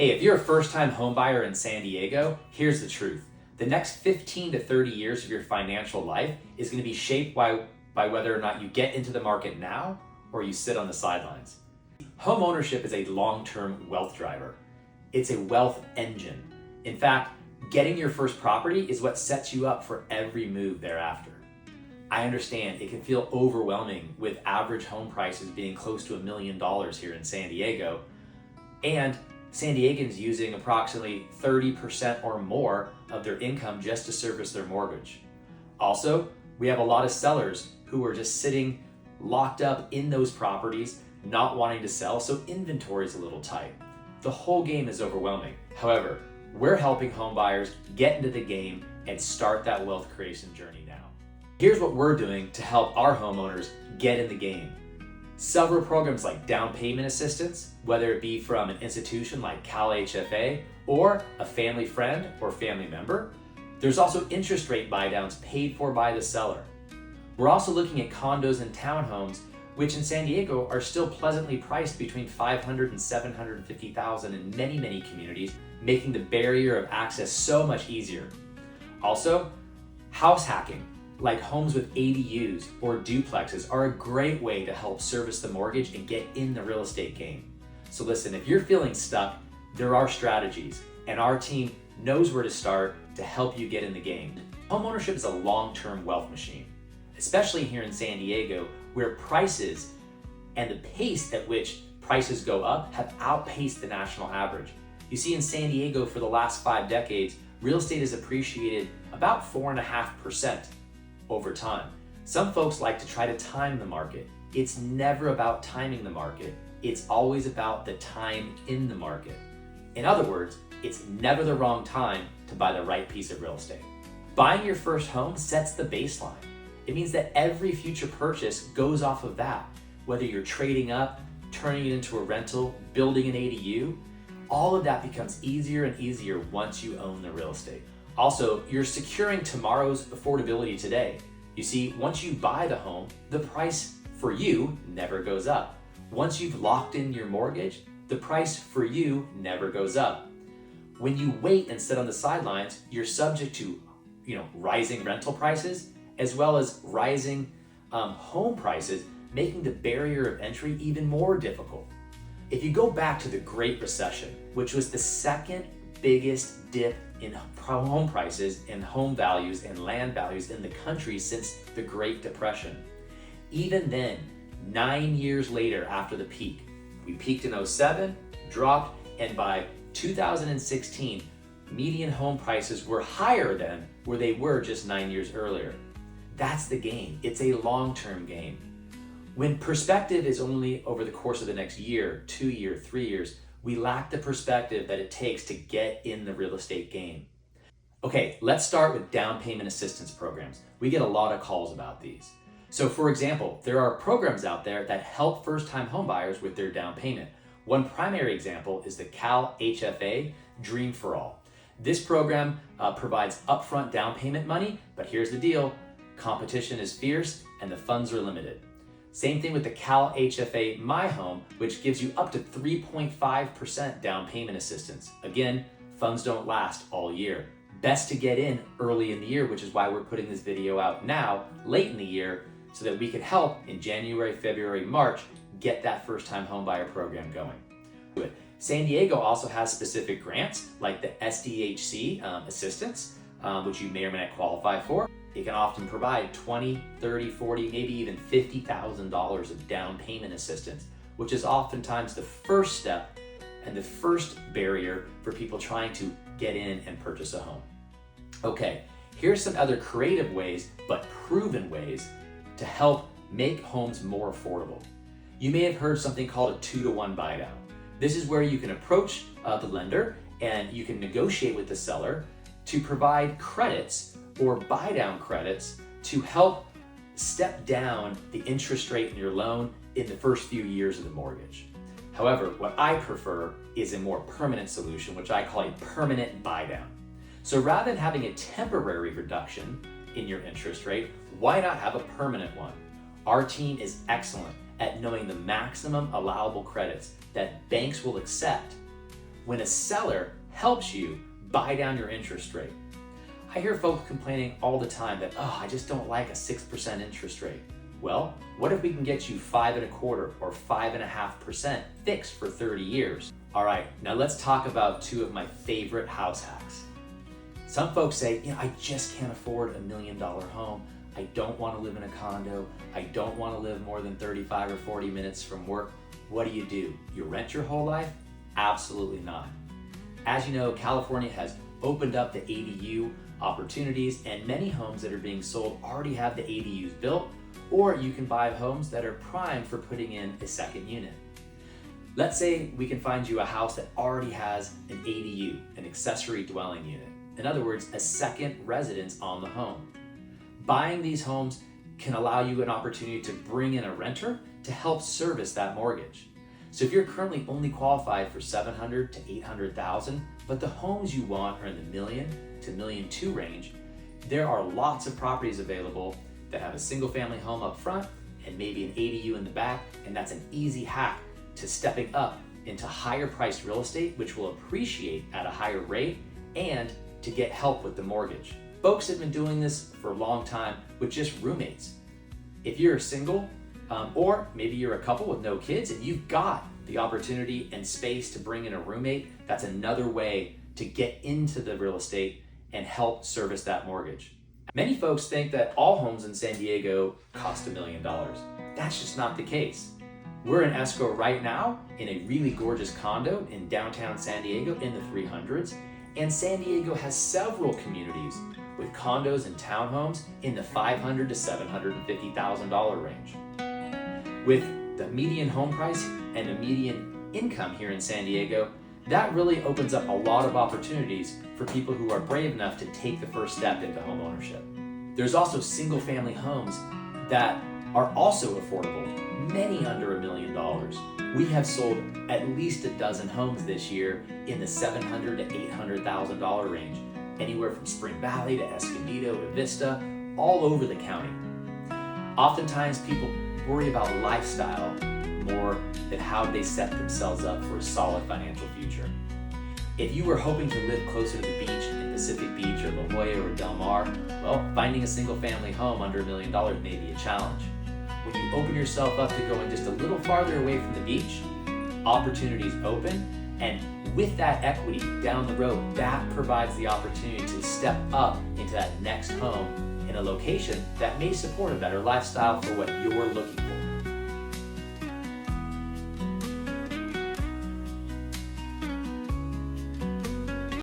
Hey, if you're a first-time home buyer in San Diego, here's the truth. The next 15 to 30 years of your financial life is going to be shaped by whether or not you get into the market now or you sit on the sidelines. Home ownership is a long-term wealth driver. It's a wealth engine. In fact, getting your first property is what sets you up for every move thereafter. I understand it can feel overwhelming with average home prices being close to $1 million here in San Diego, and San Diegans using approximately 30% or more of their income just to service their mortgage. Also, we have a lot of sellers who are just sitting locked up in those properties, not wanting to sell, so inventory is a little tight. The whole game is overwhelming. However, we're helping home buyers get into the game and start that wealth creation journey now. Here's what we're doing to help our homeowners get in the game. Several programs like down payment assistance, whether it be from an institution like Cal HFA or a family friend or family member. There's also interest rate buydowns paid for by the seller. We're also looking at condos and townhomes, which in San Diego are still pleasantly priced between $500,000 and $750,000 in many communities, making the barrier of access so much easier. Also, house hacking, like homes with ADUs or duplexes, are a great way to help service the mortgage and get in the real estate game. So listen, if you're feeling stuck, there are strategies, and our team knows where to start to help you get in the game. Homeownership is a long-term wealth machine, especially here in San Diego, where prices and the pace at which prices go up have outpaced the national average. You see, in San Diego for the last 5 decades, real estate has appreciated about 4.5% over time. Some folks like to try to time the market. It's never about timing the market. It's always about the time in the market. In other words, it's never the wrong time to buy the right piece of real estate. Buying your first home sets the baseline. It means that every future purchase goes off of that. Whether you're trading up, turning it into a rental, building an ADU, all of that becomes easier and easier once you own the real estate. Also, you're securing tomorrow's affordability today. You see, once you buy the home, the price for you never goes up. Once you've locked in your mortgage, the price for you never goes up. When you wait and sit on the sidelines, you're subject to, rising rental prices as well as rising home prices, making the barrier of entry even more difficult. If you go back to the Great Recession, which was the second biggest dip in home prices and home values and land values in the country since the Great Depression. Even then, 9 years later after the peak, we peaked in 2007, dropped, and by 2016, median home prices were higher than where they were just 9 years earlier. That's the game. It's a long-term game. When perspective is only over the course of the next year, 2 years, 3 years, we lack the perspective that it takes to get in the real estate game. Okay, let's start with down payment assistance programs. We get a lot of calls about these. So for example, there are programs out there that help first-time homebuyers with their down payment. One primary example is the Cal HFA Dream for All. This program provides upfront down payment money, but here's the deal, competition is fierce and the funds are limited. Same thing with the Cal HFA My Home, which gives you up to 3.5% down payment assistance. Again, funds don't last all year. Best to get in early in the year, which is why we're putting this video out now, late in the year, so that we can help in January, February, March, get that first-time homebuyer program going. San Diego also has specific grants like the SDHC assistance, which you may or may not qualify for. It can often provide $20,000, $30,000, $40,000, maybe even $50,000 of down payment assistance, which is oftentimes the first step and the first barrier for people trying to get in and purchase a home. Okay, here's some other creative ways, but proven ways to help make homes more affordable. You may have heard something called a 2-to-1 buydown. This is where you can approach the lender and you can negotiate with the seller to provide credits or buy down credits to help step down the interest rate in your loan in the first few years of the mortgage. However, what I prefer is a more permanent solution, which I call a permanent buy down. So rather than having a temporary reduction in your interest rate, why not have a permanent one? Our team is excellent at knowing the maximum allowable credits that banks will accept when a seller helps you buy down your interest rate. I hear folks complaining all the time that, oh, I just don't like a 6% interest rate. Well, what if we can get you 5.25% or 5.5% fixed for 30 years? All right, now let's talk about two of my favorite house hacks. Some folks say, I just can't afford $1 million home. I don't want to live in a condo. I don't want to live more than 35 or 40 minutes from work. What do? You rent your whole life? Absolutely not. As you know, California has opened up the ADU opportunities, and many homes that are being sold already have the ADUs built, or you can buy homes that are primed for putting in a second unit. Let's say we can find you a house that already has an ADU, an accessory dwelling unit. In other words, a second residence on the home. Buying these homes can allow you an opportunity to bring in a renter to help service that mortgage. So if you're currently only qualified for $700,000 to $800,000, but the homes you want are in the $1 million to $1.2 million range, there are lots of properties available that have a single family home up front and maybe an ADU in the back, and that's an easy hack to stepping up into higher priced real estate, which will appreciate at a higher rate, and to get help with the mortgage. Folks have been doing this for a long time with just roommates. If you're single, or maybe you're a couple with no kids and you've got the opportunity and space to bring in a roommate, that's another way to get into the real estate and help service that mortgage. Many folks think that all homes in San Diego cost $1 million. That's just not the case. We're in escrow right now in a really gorgeous condo in downtown San Diego in the 300s, and San Diego has several communities with condos and townhomes in the $500,000 to $750,000 range. With the median home price and the median income here in San Diego, that really opens up a lot of opportunities for people who are brave enough to take the first step into home ownership. There's also single family homes that are also affordable, many under $1 million. We have sold at least a dozen homes this year in the $700,000 to $800,000 range, anywhere from Spring Valley to Escondido to Vista, all over the county. Oftentimes people worry about lifestyle more than how they set themselves up for a solid financial future. If you were hoping to live closer to the beach in Pacific Beach or La Jolla or Del Mar, well, finding a single family home under $1 million may be a challenge. When you open yourself up to going just a little farther away from the beach, opportunities open, and with that equity down the road, that provides the opportunity to step up into that next home in a location that may support a better lifestyle for what you're looking for.